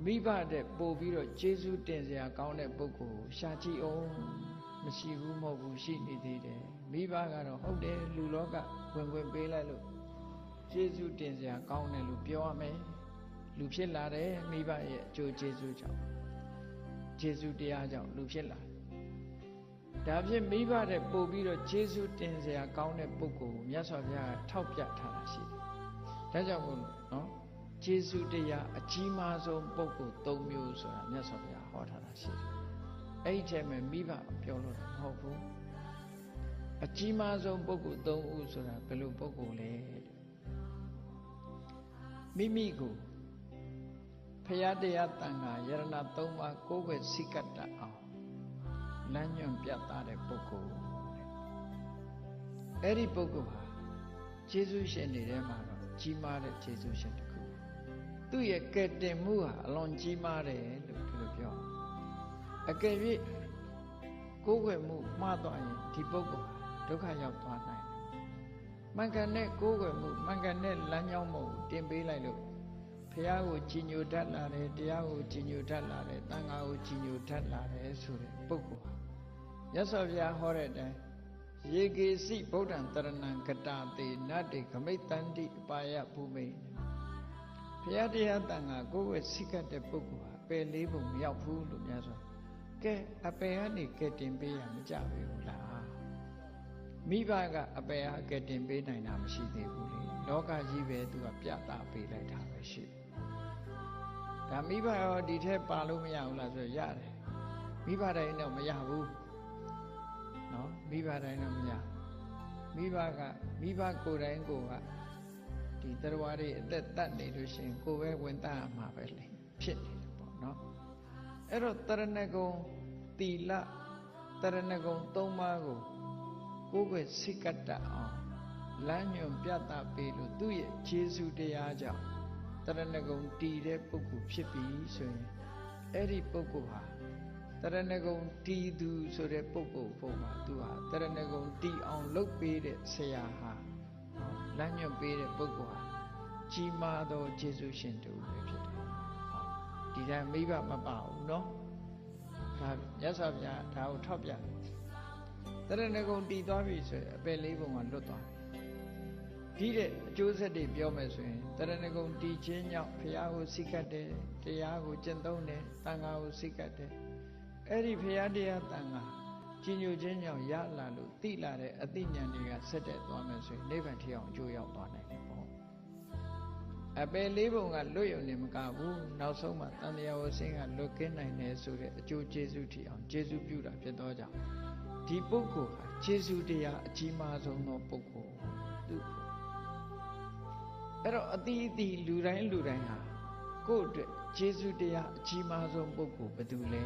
မိဘတဲ့ပို့ပြီးတော့ကျေးဇူးတင်စရာကောင်းတဲ့ပုဂ္ဂိုလ်ရှာကြည့်အောင်မရှိဘူးမဟုတ်ဘူးရှိနေသေးတယ်မိဘကတော့ဟုတ်တယ်လူလောကဝင်ပေးလိုက်လို့ကျေးဇူးတင်စရာကောင်းတယ်လို့ပြောရမယ်လူဖြစ်လာတယ်မိဘရဲ့အကျိုးကျေးဇူးကြောင့်ကျေးဇူးတရားကြောင့်လူဖြစ်လာဒါဖြင့်မိဘတဲ့ပို့ပြီးတော့ကျေးဇူးတင်စရာကောင်းတဲ့ပုဂ္ဂိုလ်မြတ်စွာဘုရားထောက်ပြထားတာရှိတယ်ဒါကြောင့်မို့နော်ကျေးဇူးတရားအကြီးမားဆုံးပုဂ္ဂိုလ်၃မျိုးဆိုတာမြတ်စွာဘုရားဟောထားတာရှိတယ်အဲ့ဒီထဲမှာမိဘပြောလို့မဟုတ်ဘူးအကြီးမားဆုံးပုဂ္ဂိုလ်၃ဦးဆိုတာဘယ်လိုပုဂ္ဂိုလ်လဲမိမိကိုဖရာတရားတန်ခါယရဏ၃ပါးကိုယ်ွယ်စိကတတ်အောင်လမ်းညွှန်ပြသတဲ့ပုဂ္ဂိုလ်အဲ့ဒီပုဂ္ဂိုလ်ဟာကျေးဇူးရှင်တွေထဲမှာတော့ကြီးမားတဲ့ကျေးဇူးရှင်တစ်ခုသူ့ရဲ့ကဲ့တင်မှုဟာအလွန်ကြီးမားတယ်လို့ဒီလိုပြောအကယ်၍ကိုယ်ွယ်မှုမှားသွားရင်ဒီပုဂ္ဂိုလ်ဟာဒုက္ခရောက်သွားနိုင်တယ်မှန်ကန်တဲ့ကိုယ်ွယ်မှုမှန်ကန်တဲ့လမ်းကြောင်းကိုတင်ပေးလိုက်လို့ဘုရားကိုကြည်ညိုတတ်လာတယ်တရားကိုကြည်ညိုတတ်လာတယ်သံဃာကိုကြည်ညိုတတ်လာတယ်ဆိုတဲ့ပုဂ္ဂိုလ်ဟာမြတ်စွာဘုရားဟောတဲ့အတိုင်းယေကေစီဗုဒ္ဓံတရဏံကတာတေနတ္တိဂမိတ်တန္တိအပါယဘူမိတ်ဘုရားတရားတန်ခါကိုယ်ဝဲစိတ်ကတဲ့ပုဂ္ဂိုလ်ဟာပယ်လေးပုံမရောက်ဘူးလို့များဆိုကဲအပယ်ကနေကဲတင်ပေးရမကြဘူးလားမိဘကအပယ်ဟာကဲတင်ပေးနိုင်တာမရှိသေးဘူးလေလောကကြီးပဲသူကပြတာပေးလိုက်တာပဲရှိဒါမိဘရောဒီထက်ပါလို့မရဘူးလားဆိုရတယ်မိဘတိုင်းတော့မရဘူးနော်မိဘတိုင်းတော့မရမိဘကမိဘကိုယ်တိုင်းကိုကဒီတရားတွေအသက်တတ်နေလို့ရှိရင်ကိုယ်ပဲဝင်တတ်မှာပဲလေဖြစ်နေတယ်ပေါ့နော်အဲ့တော့တရဏဂုံသီလတရဏဂုံ၃ပါးကိုကိုယ်ပဲစိတ်ကတတ်အောင်လမ်းညွှန်ပြသပေးလို့သူ့ရဲ့ခြေဆုတရားကြောင့်တရဏဂုံတည်တဲ့ပုဂ္ဂိုလ်ဖြစ်ပြီဆိုရင်အဲ့ဒီပုဂ္ဂိုလ်ဟာတရဏဂုံတည်သူဆိုတဲ့ပုဂ္ဂိုလ်ပုံမှာသူဟာတရဏဂုံတည်အောင်လုပ်ပေးတဲ့ဆရာဟာလမ်းညွှန်ပေးတဲ့ပုဂ္ဂိုလ်ဟာကြီးမားသောကျေးဇူးရှင်တူပဲဖြစ်တယ်။ဒီတိုင်းမိဘမပါဘူးနော်။ဒါမြတ်စွာဘုရားဒါကိုထောက်ပြတရဏဂုံတည်သွားပြီဆိုရင်အပယ်လေးပုံကလွတ်သွားပြီ။ဒီတဲ့အကျိုးဆက်တွေပြောမယ်ဆိုရင်တရဏဂုံတည်ခြင်းကြောင့်ဘုရားကိုစိတ်ကတ်တယ်တရားကိုကျင့်သုံးတယ်သံဃာကိုစိတ်ကတ်တယ်အဲ့ဒီဘုရားတရားတန်ခါကြည်ညိုခြင်းကြောင့်ရလာလို့သိလာတဲ့အသိဉာဏ်တွေကဆက်တက်သွားမယ်ဆိုရင်နိဗ္ဗာန်ထီအောင်အကျိုးရောက်သွားနိုင်တယ်ပေါ့အပယ်လေးပုံကလွတ်ရုံနဲ့မကဘူးနောက်ဆုံးမှာတန်တရားဝဆင်းကလွတ်ကင်းနိုင်တယ်ဆိုတဲ့အကျိုးကျေးဇူးထီအောင်ကျေးဇူးပြုတာဖြစ်သောကြောင့်ဒီပုဂ္ဂိုလ်ဟာကျေးဇူးတရားအကြီးမားဆုံးသောပုဂ္ဂိုလ်သူအဲ့တော့အတိအတိလူတိုင်းဟာကိုယ့်အတွက်ကျေးဇူးတရားအကြီးမားဆုံးပုဂ္ဂိုလ်ဘယ်သူလဲ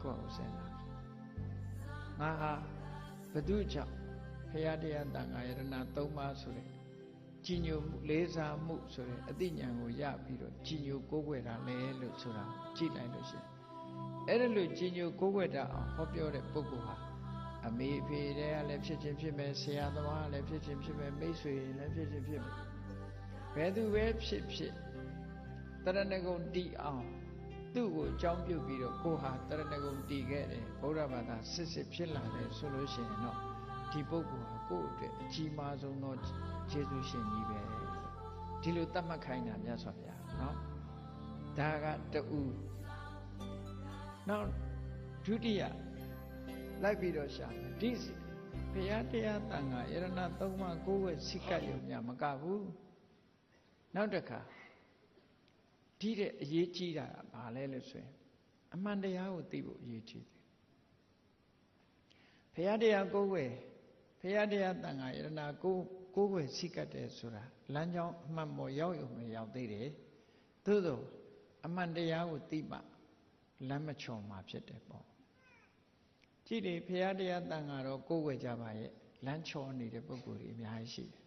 ကိုယ့်ကိုစဉ်းစားငါဟာဘယ်သူကြောင့်ဘုရားတရားတန်ခါယရဏ၃ပါးဆိုတဲ့ကြည်ညိုမှုလေးစားမှုဆိုတဲ့အသိဉာဏ်ကိုရပြီးတော့ကြည်ညိုကိုးကွယ်တာလဲလို့ဆိုတာကြည့်လိုက်လို့ရှိရင်အဲ့ဒါလို့ကြည်ညိုကိုးကွယ်တာအောင်ဟောပြောတဲ့ပုဂ္ဂိုလ်ဟာအမေဖေတွေကလည်းဖြစ်ခြင်းဖြစ်မယ်ဆရာသမားလည်းဖြစ်ခြင်းဖြစ်မယ်မိတ်ဆွေလည်းဖြစ်ခြင်းဖြစ်မယ်ဘယ်သူပဲဖြစ်ဖြစ်တရဏဂုံတည်အောင်သူ့ကိုအကြောင်းပြုပြီးတော့ကိုဟာတရဏဂုံတည်ခဲ့တယ်ဗုဒ္ဓဘာသာစစ်ဖြစ်လာတယ်ဆိုလို့ရှိရင်တော့ဒီပုဂ္ဂိုလ်ဟာကိုယ့်အတွက်အကြီးမားဆုံးသောကျေးဇူးရှင်ကြီးပဲဒီလိုသတ်မှတ်ခိုင်းတာမြတ်စွာဘုရားနော်ဒါကတူနောက်ဒုတိယလိုက်ပြီးတော့ရှာဒီဘုရားတရားတန်ခါယရဏ၃ပါးကိုယ်ဝဲစိတ်ကပ်ရုံများမကဘူးနောက်တစ်ခါဒီတဲ့အရေးကြီးတာကဘာလဲလို့ဆိုရင်အမှန်တရားကိုသိဖို့အရေးကြီးတယ်ဘုရားတရားကိုယ်ဝဲဘုရားတရားတန်ခါယရဏကိုယ်ဝဲစိတ်ကပ်တယ်ဆိုတာလမ်းကြောင်းအမှန်ပေါ်ရောက်ရုံနဲ့ရောက်သေးတယ်သို့သောအမှန်တရားကိုသိမှလမ်းမချော်မှာဖြစ်တယ်ပေါ့ကြည့်လေဘုရားတရားတန်ခါတော့ကိုယ်ဝဲကြပါရဲ့လမ်းချော်နေတဲ့ပုဂ္ဂိုလ်တွေအများကြီးရှိတယ်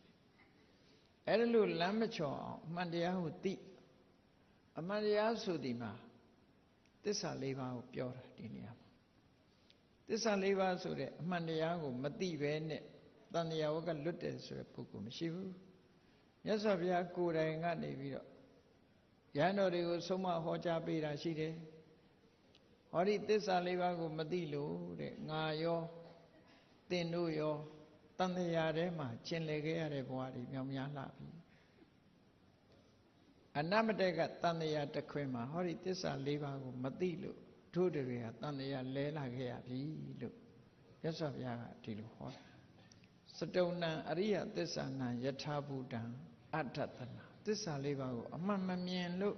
အဲ့ဒါလို့လမ်းမချော်အောင်အမှန်တရားကိုသိအမှန်တရားဆိုဒီမှာသစ္စာ၄ပါးကိုပြောတာဒီနေရာမှာသစ္စာ၄ပါးဆိုတဲ့အမှန်တရားကိုမသိဘဲနဲ့တဏှာဝကလွတ်တယ်ဆိုတဲ့ပုဂ္ဂိုလ်မရှိဘူးမြတ်စွာဘုရားကိုယ်တိုင်ကနေပြီးတော့ ယန္တော်တွေကိုဆုံးမဟောကြားပေးတာရှိတယ်ဟောဒီသစ္စာလေးပါးကိုမသိလို့တဲ့ငါရောသင်တို့ရောတန်တရားထဲမှာကျင်လည်ခဲ့ရတဲ့ဘဝတွေမြောက်များလှပြီအနမတက်ကတန်တရားတစ်ခွင်မှာဟောဒီသစ္စာလေးပါးကိုမသိလို့တို့တွေကတန်တရားလဲလာခဲ့ရပြီလို့မြတ်စွာဘုရားကဒီလိုဟောစတုဏံအရိယသစ္စာနံယထာဘူတံအဋ္ဌတနာသစ္စာလေးပါးကိုအမှန်မမြင်လို့